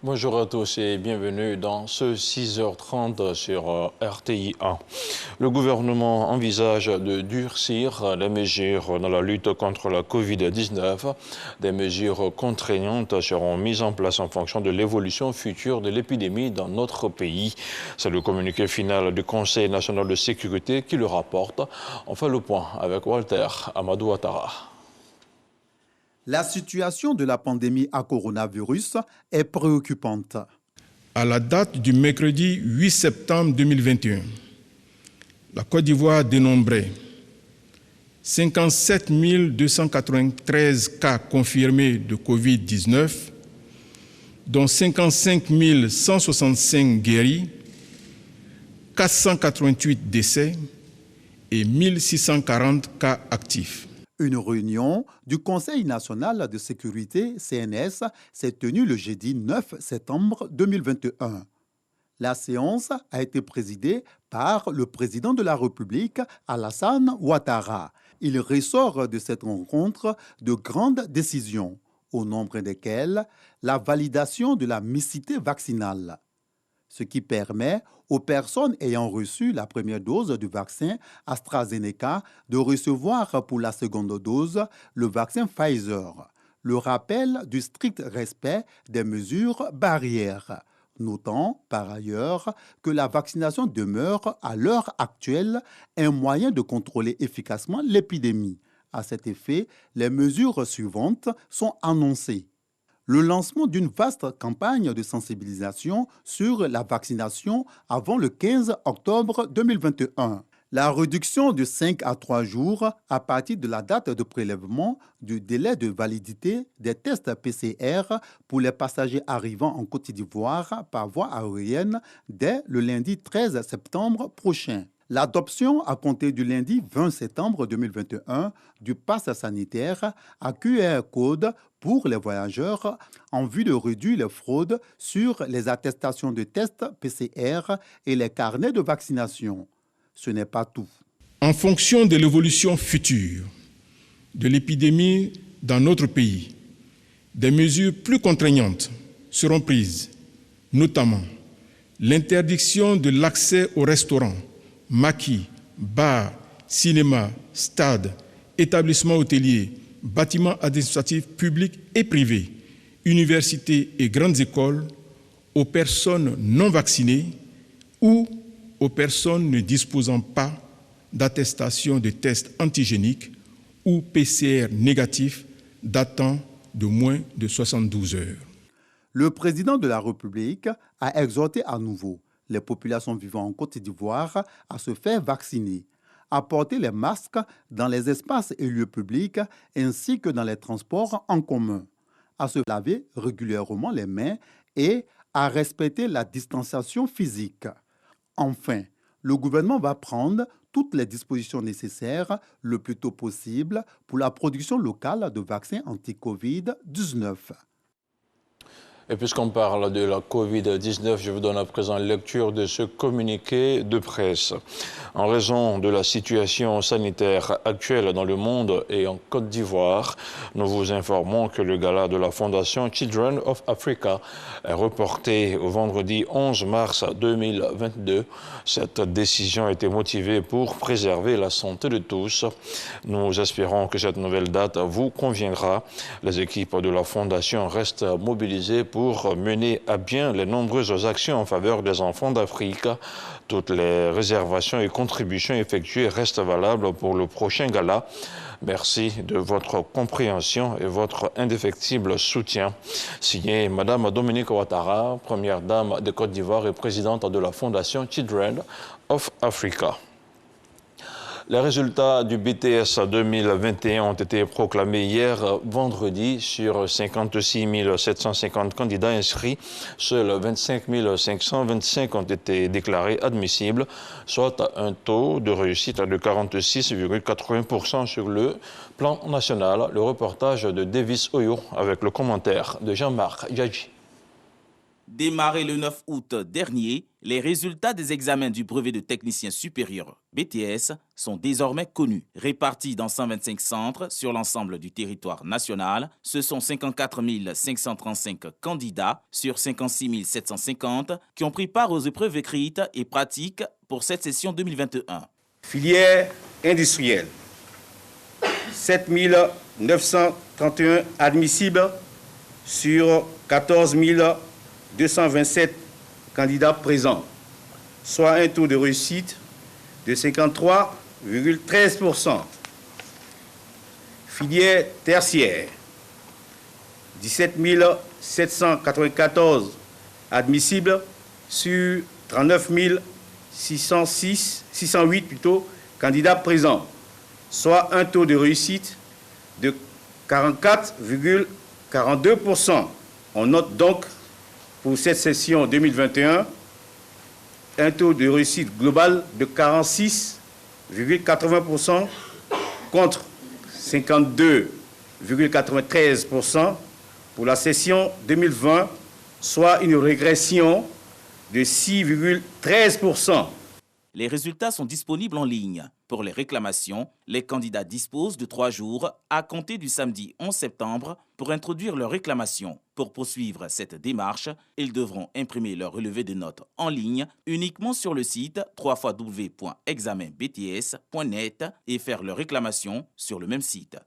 Bonjour à tous et bienvenue dans ce 6h30 sur RTI 1. Le gouvernement envisage de durcir les mesures dans la lutte contre la Covid-19. Des mesures contraignantes seront mises en place en fonction de l'évolution future de l'épidémie dans notre pays. C'est le communiqué final du Conseil national de sécurité qui le rapporte. On fait le point avec Walter Amadou Ouattara. La situation de la pandémie à coronavirus est préoccupante. À la date du mercredi 8 septembre 2021, la Côte d'Ivoire dénombrait 57 293 cas confirmés de Covid-19, dont 55 165 guéris, 488 décès et 1640 cas actifs. Une réunion du Conseil national de sécurité, CNS, s'est tenue le jeudi 9 septembre 2021. La séance a été présidée par le président de la République, Alassane Ouattara. Il ressort de cette rencontre de grandes décisions, au nombre desquelles la validation de la mixité vaccinale, ce qui permet aux personnes ayant reçu la première dose du vaccin AstraZeneca de recevoir pour la seconde dose le vaccin Pfizer. Le rappel du strict respect des mesures barrières, notant par ailleurs que la vaccination demeure à l'heure actuelle un moyen de contrôler efficacement l'épidémie. À cet effet, les mesures suivantes sont annoncées. Le lancement d'une vaste campagne de sensibilisation sur la vaccination avant le 15 octobre 2021. La réduction de 5 à 3 jours à partir de la date de prélèvement du délai de validité des tests PCR pour les passagers arrivant en Côte d'Ivoire par voie aérienne dès le lundi 13 septembre prochain. L'adoption à compter du lundi 20 septembre 2021 du pass sanitaire à QR code pour les voyageurs en vue de réduire les fraudes sur les attestations de tests PCR et les carnets de vaccination. Ce n'est pas tout. En fonction de l'évolution future de l'épidémie dans notre pays, des mesures plus contraignantes seront prises, notamment l'interdiction de l'accès aux restaurants, maquis, bars, cinémas, stades, établissements hôteliers, bâtiments administratifs publics et privés, universités et grandes écoles aux personnes non vaccinées ou aux personnes ne disposant pas d'attestation de test antigénique ou PCR négatif datant de moins de 72 heures. Le président de la République a exhorté à nouveau les populations vivant en Côte d'Ivoire à se faire vacciner, à porter les masques dans les espaces et lieux publics ainsi que dans les transports en commun, à se laver régulièrement les mains et à respecter la distanciation physique. Enfin, le gouvernement va prendre toutes les dispositions nécessaires le plus tôt possible pour la production locale de vaccins anti-Covid-19. Et puisqu'on parle de la Covid-19, je vous donne à présent lecture de ce communiqué de presse. En raison de la situation sanitaire actuelle dans le monde et en Côte d'Ivoire, nous vous informons que le gala de la Fondation Children of Africa est reporté au vendredi 11 mars 2022. Cette décision a été motivée pour préserver la santé de tous. Nous espérons que cette nouvelle date vous conviendra. Les équipes de la Fondation restent mobilisées pour mener à bien les nombreuses actions en faveur des enfants d'Afrique. Toutes les réservations et contributions effectuées restent valables pour le prochain gala. Merci de votre compréhension et votre indéfectible soutien. Signé Madame Dominique Ouattara, première dame de Côte d'Ivoire et présidente de la Fondation Children of Africa. Les résultats du BTS 2021 ont été proclamés hier vendredi. Sur 56 750 candidats inscrits, seuls 25 525 ont été déclarés admissibles, soit un taux de réussite de 46,80% sur le plan national. Le reportage de Davis Oyo avec le commentaire de Jean-Marc Djadji. Démarrés le 9 août dernier, les résultats des examens du brevet de technicien supérieur BTS sont désormais connus. Répartis dans 125 centres sur l'ensemble du territoire national, ce sont 54 535 candidats sur 56 750 qui ont pris part aux épreuves écrites et pratiques pour cette session 2021. Filière industrielle, 7 931 admissibles sur 14 227 candidats présents, soit un taux de réussite de 53,13%. Filière tertiaire, 17 794 admissibles sur 39 608 candidats présents, soit un taux de réussite de 44,42%. On note donc pour cette session 2021 un taux de réussite global de 46,80% contre 52,93% pour la session 2020, soit une régression de 6,13%. Les résultats sont disponibles en ligne. Pour les réclamations, les candidats disposent de 3 jours à compter du samedi 11 septembre pour introduire leur réclamation. Pour poursuivre cette démarche, ils devront imprimer leur relevé de notes en ligne uniquement sur le site www.examenbts.net et faire leur réclamation sur le même site.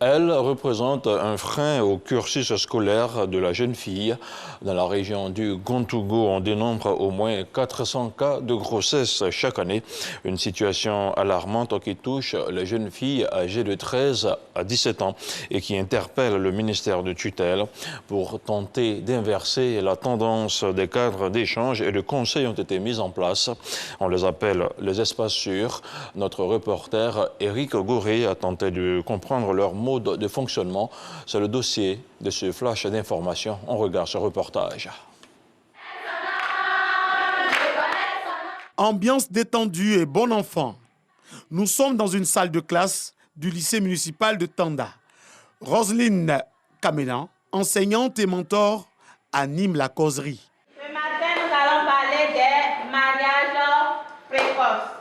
Elle représente un frein au cursus scolaire de la jeune fille. Dans la région du Gontougo, on dénombre au moins 400 cas de grossesse chaque année. Une situation alarmante qui touche les jeunes filles âgées de 13 à 17 ans et qui interpelle le ministère de tutelle. Pour tenter d'inverser la tendance, des cadres d'échange et de conseils ont été mis en place. On les appelle les espaces sûrs. Notre reporter Éric Goré a tenté de comprendre leur mode de fonctionnement. C'est le dossier de ce flash d'information. On regarde ce reportage. Ambiance détendue et bon enfant. Nous sommes dans une salle de classe du lycée municipal de Tanda. Roselyne Kamélan, enseignante et mentor, anime la causerie. Ce matin, nous allons parler des mariages précoces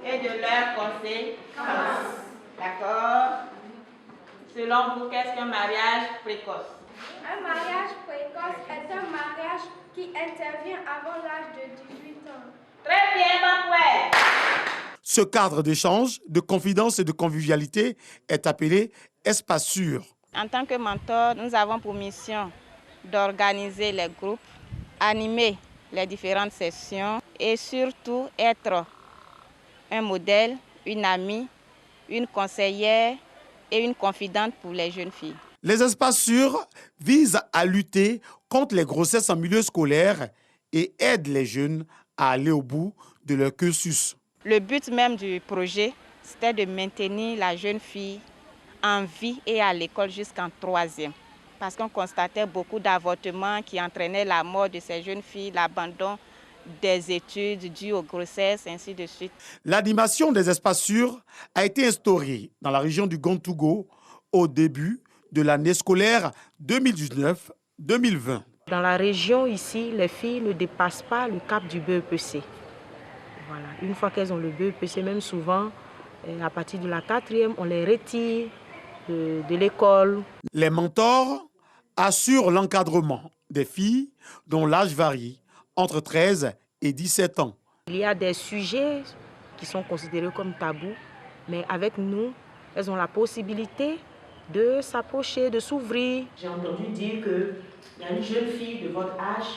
et de leurs conséquences. D'accord? Selon vous, qu'est-ce qu'un mariage précoce? Un mariage précoce est un mariage qui intervient avant l'âge de 18 ans. Très bien, Bapoué. Ce cadre d'échange, de confidence et de convivialité est appelé espace sûr. En tant que mentor, nous avons pour mission d'organiser les groupes, animer les différentes sessions et surtout être un modèle, une amie, une conseillère et une confidente pour les jeunes filles. Les espaces sûrs visent à lutter contre les grossesses en milieu scolaire et aident les jeunes à aller au bout de leur cursus. Le but même du projet, c'était de maintenir la jeune fille en vie et à l'école jusqu'en 3e. Parce qu'on constatait beaucoup d'avortements qui entraînaient la mort de ces jeunes filles, l'abandon des études dues aux grossesses, ainsi de suite. L'animation des espaces sûrs a été instaurée dans la région du Gontougo au début de l'année scolaire 2019-2020. Dans la région ici, les filles ne dépassent pas le cap du BEPC. Voilà. Une fois qu'elles ont le BEPC, même souvent, à partir de la 4e, on les retire de l'école. Les mentors assurent l'encadrement des filles dont l'âge varie entre 13 et 17 ans. Il y a des sujets qui sont considérés comme tabous, mais avec nous, elles ont la possibilité de s'approcher, de s'ouvrir. J'ai entendu dire qu'il y a une jeune fille de votre âge,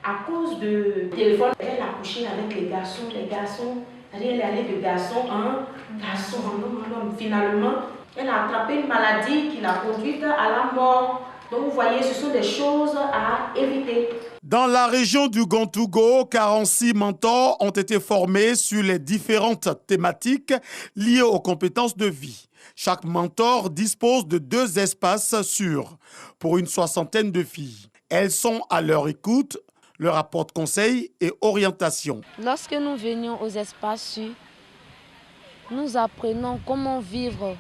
à cause de téléphone, elle a couché avec les garçons. Les garçons, elle est allée de garçon en garçon, en homme. Finalement, elle a attrapé une maladie qui l'a conduite à la mort. Donc vous voyez, ce sont des choses à éviter. Dans la région du Gontougo, 46 mentors ont été formés sur les différentes thématiques liées aux compétences de vie. Chaque mentor dispose de 2 espaces sûrs pour une 60aine de filles. Elles sont à leur écoute, leur apportent conseils et orientation. Lorsque nous venions aux espaces sûrs, nous apprenons comment vivre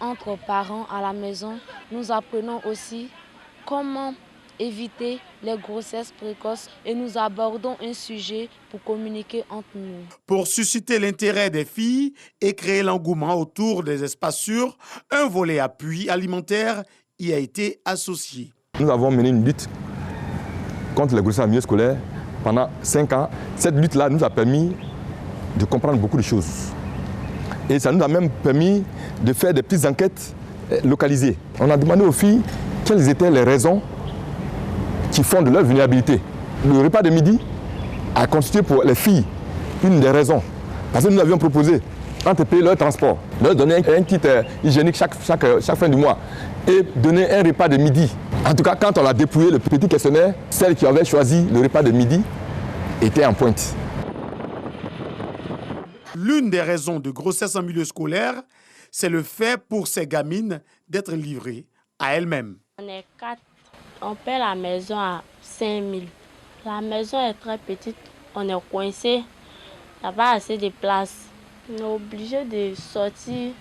entre parents à la maison. Nous apprenons aussi comment éviter les grossesses précoces et nous abordons un sujet pour communiquer entre nous. Pour susciter l'intérêt des filles et créer l'engouement autour des espaces sûrs, un volet appui alimentaire y a été associé. Nous avons mené une lutte contre les grossesses en milieu scolaire pendant 5 ans. Cette lutte-là nous a permis de comprendre beaucoup de choses. Et ça nous a même permis de faire des petites enquêtes localisées. On a demandé aux filles quelles étaient les raisons qui font de leur vulnérabilité. Le repas de midi a constitué pour les filles une des raisons. Parce que nous avions proposé d'entrepayer leur transport, leur donner un kit hygiénique chaque fin du mois et donner un repas de midi. En tout cas, quand on a dépouillé le petit questionnaire, celles qui avaient choisi le repas de midi étaient en pointe. L'une des raisons de grossesse en milieu scolaire, c'est le fait pour ces gamines d'être livrées à elles-mêmes. On est 4. On paie la maison à 5 000. La maison est très petite. On est coincé. Il n'y a pas assez de place. On est obligé de sortir,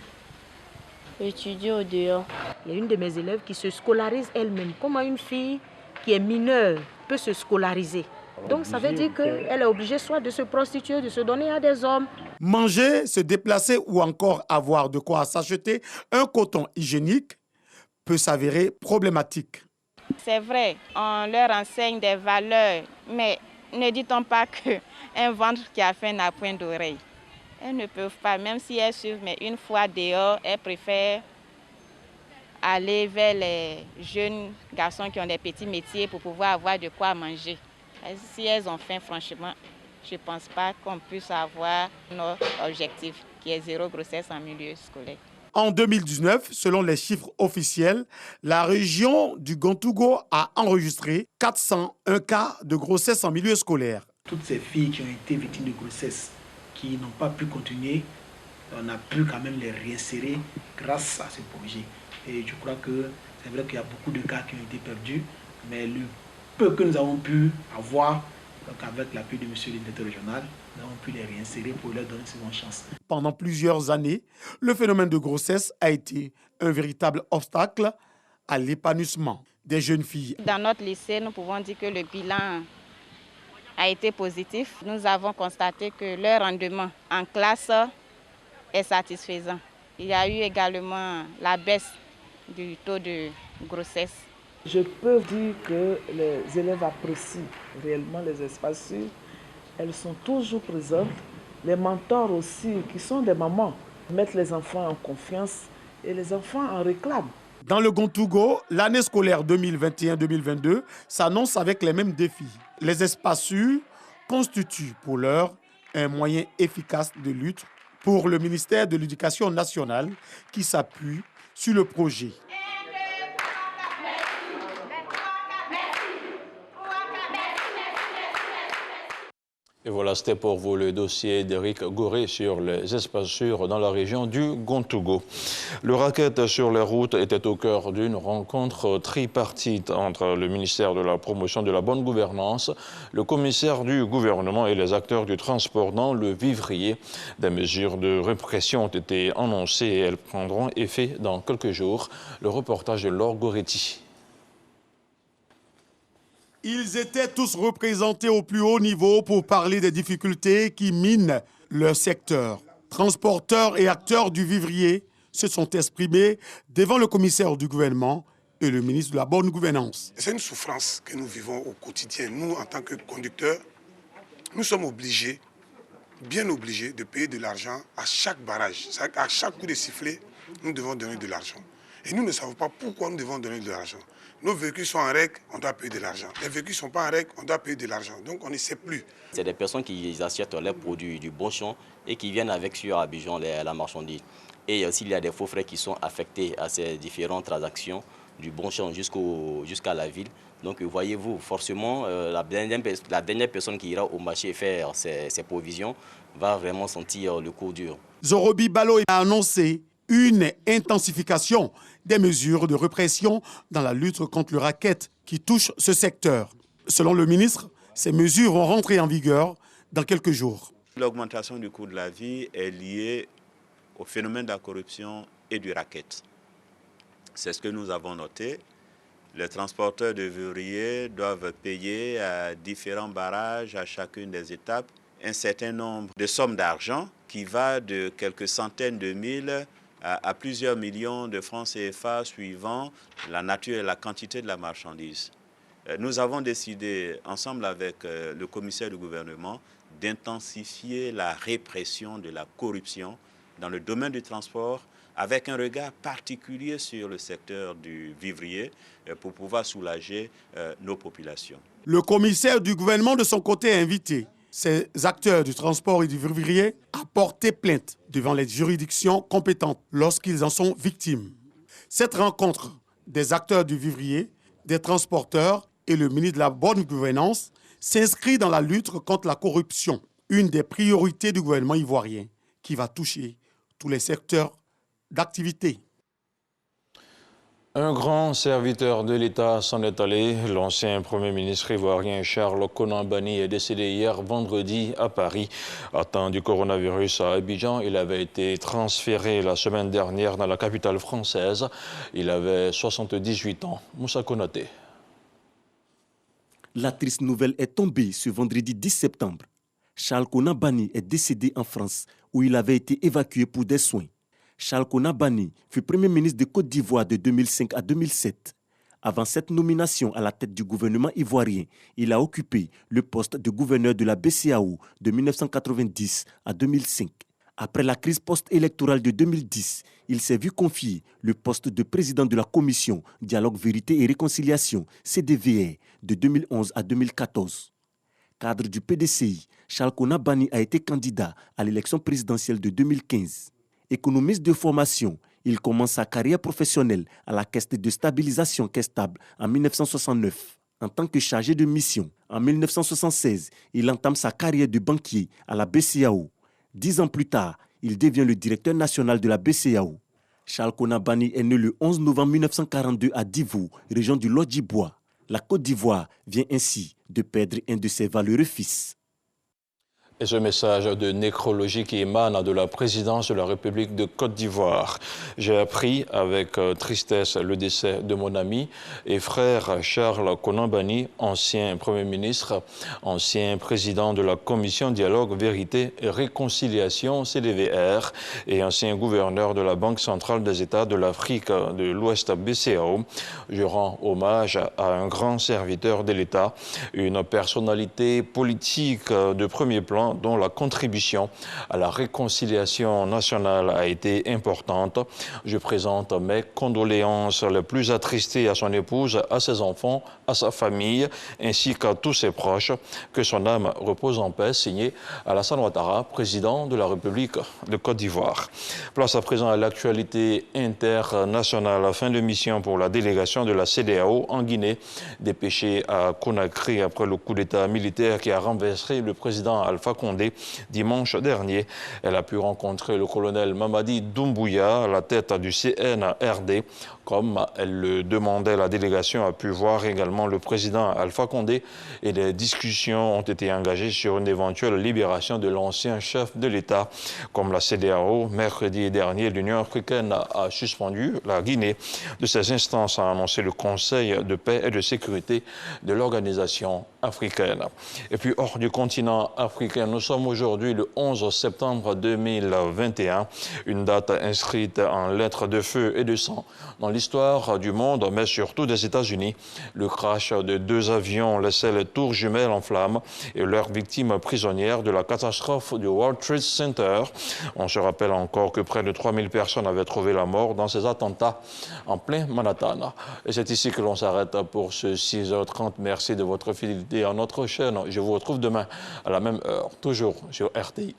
étudier au dehors. Il y a une de mes élèves qui se scolarise elle-même. Comment une fille qui est mineure peut se scolariser? Donc ça veut dire qu'elle est obligée soit de se prostituer, de se donner à des hommes. Manger, se déplacer ou encore avoir de quoi s'acheter un coton hygiénique peut s'avérer problématique. C'est vrai, on leur enseigne des valeurs, mais ne dit-on pas qu'un ventre qui a faim n'a point d'oreille. Elles ne peuvent pas, même si elles suivent, mais une fois dehors, elles préfèrent aller vers les jeunes garçons qui ont des petits métiers pour pouvoir avoir de quoi manger. Si elles ont faim, franchement, je ne pense pas qu'on puisse avoir notre objectif, qui est 0 grossesse en milieu scolaire. En 2019, selon les chiffres officiels, la région du Gontougo a enregistré 401 cas de grossesse en milieu scolaire. Toutes ces filles qui ont été victimes de grossesse, qui n'ont pas pu continuer, on a pu quand même les réinsérer grâce à ce projet. Et je crois que c'est vrai qu'il y a beaucoup de cas qui ont été perdus, mais le peu que nous avons pu avoir, donc avec l'appui de monsieur le directeur régional, nous avons pu les réinsérer pour leur donner une seconde chance. Pendant plusieurs années, le phénomène de grossesse a été un véritable obstacle à l'épanouissement des jeunes filles. Dans notre lycée, nous pouvons dire que le bilan a été positif. Nous avons constaté que leur rendement en classe est satisfaisant. Il y a eu également la baisse du taux de grossesse. Je peux dire que les élèves apprécient réellement les espaces sûrs. Elles sont toujours présentes. Les mentors aussi, qui sont des mamans, mettent les enfants en confiance et les enfants en réclament. Dans le Gontougo, l'année scolaire 2021-2022 s'annonce avec les mêmes défis. Les espaces sûrs constituent pour l'heure un moyen efficace de lutte pour le ministère de l'Éducation nationale qui s'appuie sur le projet. Et voilà, c'était pour vous le dossier d'Éric Goré sur les espaces sûrs dans la région du Gontougo. Le racket sur les routes était au cœur d'une rencontre tripartite entre le ministère de la Promotion de la Bonne Gouvernance, le commissaire du gouvernement et les acteurs du transport dans le Vivrier. Des mesures de répression ont été annoncées et elles prendront effet dans quelques jours. Le reportage de Laure Goretti. Ils étaient tous représentés au plus haut niveau pour parler des difficultés qui minent leur secteur. Transporteurs et acteurs du Vivrier se sont exprimés devant le commissaire du gouvernement et le ministre de la Bonne Gouvernance. C'est une souffrance que nous vivons au quotidien. Nous, en tant que conducteurs, nous sommes obligés, bien obligés, de payer de l'argent à chaque barrage. À chaque coup de sifflet, nous devons donner de l'argent. Et nous ne savons pas pourquoi nous devons donner de l'argent. Nos véhicules sont en règle, on doit payer de l'argent. Les véhicules ne sont pas en règle, on doit payer de l'argent. Donc on ne sait plus. C'est des personnes qui achètent leurs produits du bon champ et qui viennent avec sur Abidjan la marchandise. Et s'il y a des faux frais qui sont affectés à ces différentes transactions du bon champ jusqu'à la ville. Donc voyez-vous, forcément, la dernière personne qui ira au marché faire ses provisions va vraiment sentir le coup dur. Zorobi Balo a annoncé une intensification des mesures de répression dans la lutte contre le racket qui touche ce secteur. Selon le ministre, ces mesures vont rentrer en vigueur dans quelques jours. L'augmentation du coût de la vie est liée au phénomène de la corruption et du racket. C'est ce que nous avons noté. Les transporteurs de vivriers doivent payer à différents barrages, à chacune des étapes, un certain nombre de sommes d'argent qui va de quelques centaines de mille à plusieurs millions de francs CFA suivant la nature et la quantité de la marchandise. Nous avons décidé, ensemble avec le commissaire du gouvernement, d'intensifier la répression de la corruption dans le domaine du transport, avec un regard particulier sur le secteur du vivrier pour pouvoir soulager nos populations. Le commissaire du gouvernement, de son côté, a invité ces acteurs du transport et du vivrier à porter plainte devant les juridictions compétentes lorsqu'ils en sont victimes. Cette rencontre des acteurs du vivrier, des transporteurs et le ministre de la Bonne Gouvernance s'inscrit dans la lutte contre la corruption, une des priorités du gouvernement ivoirien qui va toucher tous les secteurs d'activité. Un grand serviteur de l'État s'en est allé. L'ancien Premier ministre ivoirien Charles Konan Banny est décédé hier vendredi à Paris. Atteint du coronavirus à Abidjan, il avait été transféré la semaine dernière dans la capitale française. Il avait 78 ans. Moussa Konaté. La triste nouvelle est tombée ce vendredi 10 septembre. Charles Konan Banny est décédé en France où il avait été évacué pour des soins. Charles Konan Banny fut Premier ministre de Côte d'Ivoire de 2005 à 2007. Avant cette nomination à la tête du gouvernement ivoirien, il a occupé le poste de gouverneur de la BCEAO de 1990 à 2005. Après la crise post-électorale de 2010, il s'est vu confier le poste de président de la Commission Dialogue, Vérité et Réconciliation, CDVR, de 2011 à 2014. Cadre du PDCI, Charles Konan Banny a été candidat à l'élection présidentielle de 2015. Économiste de formation, il commence sa carrière professionnelle à la Caisse de stabilisation Caisse Stable en 1969. En tant que chargé de mission, en 1976, il entame sa carrière de banquier à la BCEAO. 10 ans plus tard, il devient le directeur national de la BCEAO. Charles Konan Banny est né le 11 novembre 1942 à Divo, région du Lodjibois. La Côte d'Ivoire vient ainsi de perdre un de ses valeureux fils. Et ce message de nécrologie qui émane de la présidence de la République de Côte d'Ivoire. J'ai appris avec tristesse le décès de mon ami et frère Charles Konan Banny, ancien Premier ministre, ancien président de la Commission Dialogue, Vérité et Réconciliation, CDVR, et ancien gouverneur de la Banque centrale des États de l'Afrique de l'Ouest, BCEAO. Je rends hommage à un grand serviteur de l'État, une personnalité politique de premier plan, dont la contribution à la réconciliation nationale a été importante. Je présente mes condoléances les plus attristées à son épouse, à ses enfants, à sa famille, ainsi qu'à tous ses proches. Que son âme repose en paix. Signé Alassane Ouattara, président de la République de Côte d'Ivoire. Place à présent à l'actualité internationale. Fin de mission pour la délégation de la CEDEAO en Guinée, dépêchée à Conakry après le coup d'État militaire qui a renversé le président Alpha Condé dimanche dernier. Elle a pu rencontrer le colonel Mamadi Doumbouya à la tête du CNRD. Comme elle le demandait, la délégation a pu voir également le président Alpha Condé et des discussions ont été engagées sur une éventuelle libération de l'ancien chef de l'État. Comme la CEDEAO, mercredi dernier, l'Union africaine a suspendu la Guinée de ses instances, a annoncé le Conseil de paix et de sécurité de l'organisation africaine. Et puis hors du continent africain, nous sommes aujourd'hui le 11 septembre 2021, une date inscrite en lettres de feu et de sang dans l'histoire du monde, mais surtout des États-Unis. Le crash de 2 avions laissait les tours jumelles en flammes et leurs victimes prisonnières de la catastrophe du World Trade Center. On se rappelle encore que près de 3000 personnes avaient trouvé la mort dans ces attentats en plein Manhattan. Et c'est ici que l'on s'arrête pour ce 6h30. Merci de votre fidélité à notre chaîne. Je vous retrouve demain à la même heure, toujours sur RTI1.